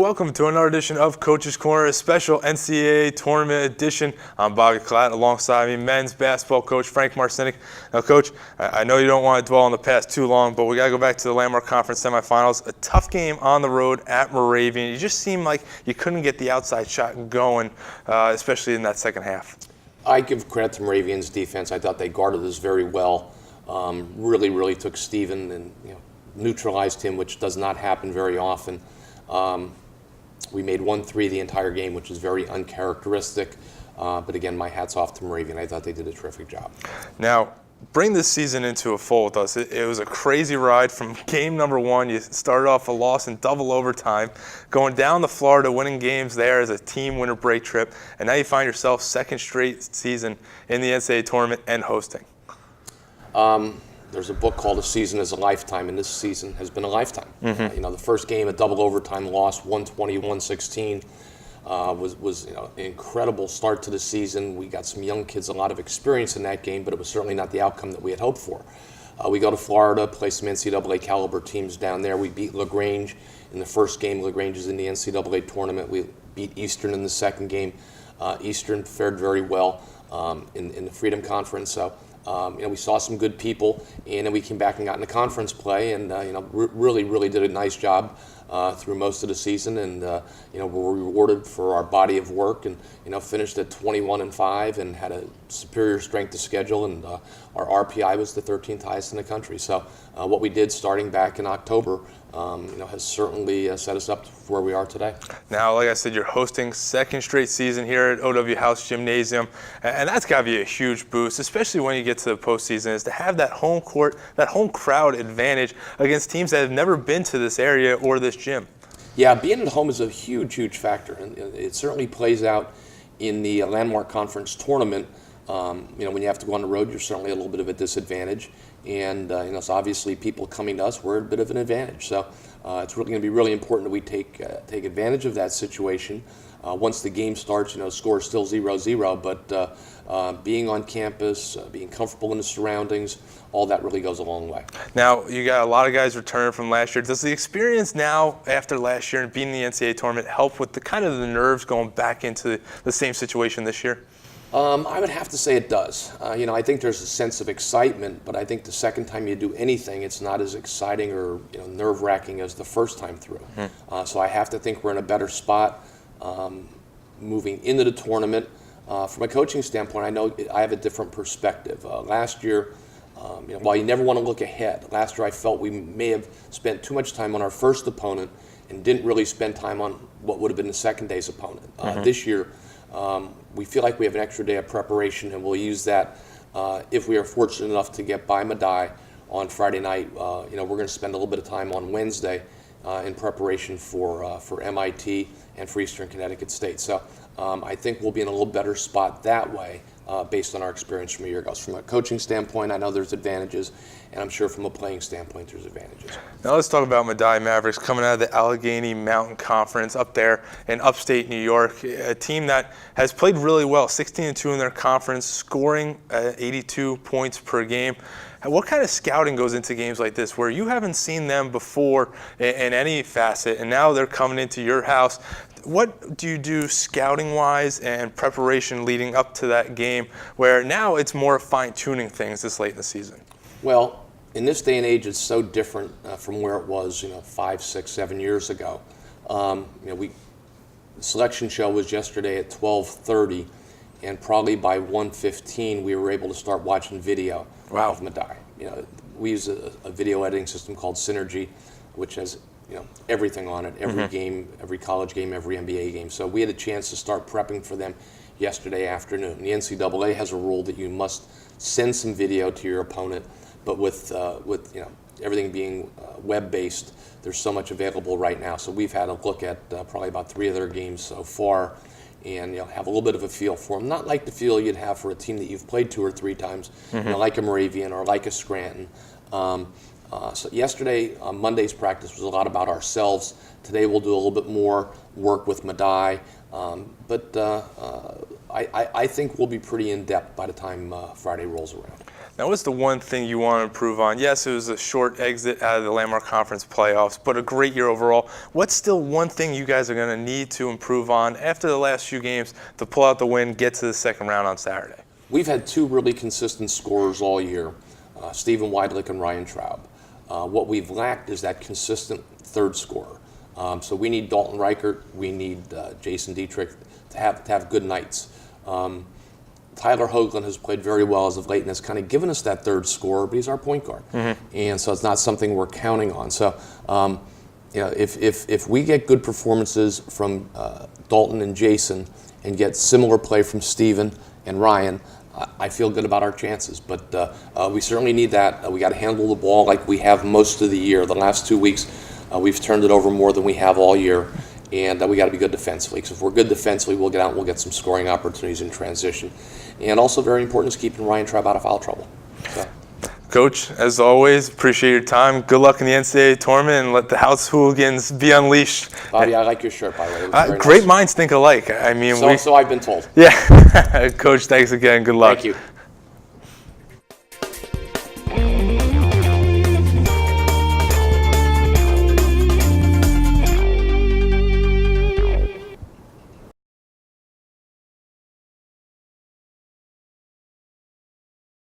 welcome to another edition of Coach's Corner, a special NCAA tournament edition. I'm Bobby Klatt, alongside me, men's basketball coach Coach Marcinek. Now, Coach, I know you don't want to dwell on the past too long, but we got to go back to the Landmark Conference semifinals. A tough game on the road at Moravian. You just seemed like you couldn't get the outside shot going, especially in that second half. I give credit to Moravian's defense. I thought they guarded us very well. Really took Steven and neutralized him, which does not happen very often. We made 1-3 the entire game, which is very uncharacteristic. But again, my hat's off to Moravian. I thought they did a terrific job. Now, bring this season into a fold with us. It was a crazy ride from game number one. You started off a loss in double overtime, going down to Florida, winning games there as a team winter break trip, and now you find yourself second straight season in the NCAA tournament and hosting. There's a book called A Season is a Lifetime, and this season has been a lifetime. Mm-hmm. The first game, a double overtime loss, 120-116, was an incredible start to the season. We got some young kids, a lot of experience in that game, but it was certainly not the outcome that we had hoped for. We go to Florida, play some NCAA caliber teams down there. We beat LaGrange in the first game. LaGrange is in the NCAA tournament. We beat Eastern in the second game. Eastern fared very well in the Freedom Conference. So. We saw some good people, and then we came back and got into conference play, and really did a nice job through most of the season, and were rewarded for our body of work, and finished at 21-5 and had a superior strength of schedule, and our RPI was the 13th highest in the country. So what we did starting back in October has certainly set us up for where we are today. Now, like I said, you're hosting second straight season here at OW House Gymnasium, and that's got to be a huge boost, especially when you get to the postseason, is to have that home court, that home crowd advantage against teams that have never been to this area or this gym. Yeah, being at home is a huge factor, and it certainly plays out in the Landmark Conference tournament. When you have to go on the road, you're certainly a little bit of a disadvantage. And so obviously people coming to us, we're at a bit of an advantage. So it's really going to be really important that we take advantage of that situation. Once the game starts, score is still 0-0, but being on campus, being comfortable in the surroundings, all that really goes a long way. Now, you got a lot of guys returning from last year. Does the experience now, after last year and being in the NCAA tournament, help with the nerves going back into the same situation this year? I would have to say it does. I think there's a sense of excitement, but I think the second time you do anything, it's not as exciting or nerve-wracking as the first time through. Mm-hmm. So I have to think we're in a better spot moving into the tournament. From a coaching standpoint, I know I have a different perspective. Last year, while you never want to look ahead, last year I felt we may have spent too much time on our first opponent and didn't really spend time on what would have been the second day's opponent. Mm-hmm. This year, we feel like we have an extra day of preparation, and we'll use that if we are fortunate enough to get by Madai on Friday night. We're going to spend a little bit of time on Wednesday in preparation for MIT and for Eastern Connecticut State. So I think we'll be in a little better spot that way based on our experience from a year ago. So from a coaching standpoint, I know there's advantages, and I'm sure from a playing standpoint there's advantages. Now let's talk about Madai Mavericks coming out of the Allegheny Mountain Conference up there in upstate New York, a team that has played really well, 16-2 in their conference, scoring 82 points per game. What kind of scouting goes into games like this where you haven't seen them before in any facet, and now they're coming into your house? What do you do scouting-wise and preparation leading up to that game where now it's more fine-tuning things this late in the season? Well, in this day and age, it's so different from where it was, 5, 6, 7 years ago. The selection show was yesterday at 12:30, and probably by 1:15 we were able to start watching video of Madai. We use a video editing system called Synergy, which has everything on it, every mm-hmm. game, every college game, every NBA game. So we had a chance to start prepping for them yesterday afternoon. The NCAA has a rule that you must send some video to your opponent, but with everything being web-based, there's so much available right now. So we've had a look at probably about 3 of their games so far, and have a little bit of a feel for them. Not like the feel you'd have for a team that you've played 2 or 3 times, mm-hmm. Like a Moravian or like a Scranton. So yesterday, Monday's practice was a lot about ourselves. Today we'll do a little bit more work with Madai, but I think we'll be pretty in-depth by the time Friday rolls around. Now, what's the one thing you want to improve on? Yes, it was a short exit out of the Landmark Conference playoffs, but a great year overall. What's still one thing you guys are going to need to improve on after the last few games to pull out the win, get to the second round on Saturday? We've had two really consistent scorers all year, Stephen Weidlich and Ryan Traub. What we've lacked is that consistent third scorer. So we need Dalton Reichert, we need Jason Dietrich to have good nights. Tyler Hoagland has played very well as of late and has kind of given us that third scorer, but he's our point guard. And so it's not something we're counting on. So if we get good performances from Dalton and Jason and get similar play from Stephen and Ryan, I feel good about our chances. But we certainly need that. We got to handle the ball like we have most of the year. The last 2 weeks, we've turned it over more than we have all year. And we got to be good defensively. Because if we're good defensively, we'll get out and we'll get some scoring opportunities in transition. And also very important is keeping Ryan Traub out of foul trouble. So. Coach, as always, appreciate your time. Good luck in the NCAA tournament, and let the house hooligans be unleashed. Bobby, I like your shirt, by the way. It was very great nice. minds think alike. I mean, so I've been told. Yeah. Coach, thanks again. Good luck. Thank you.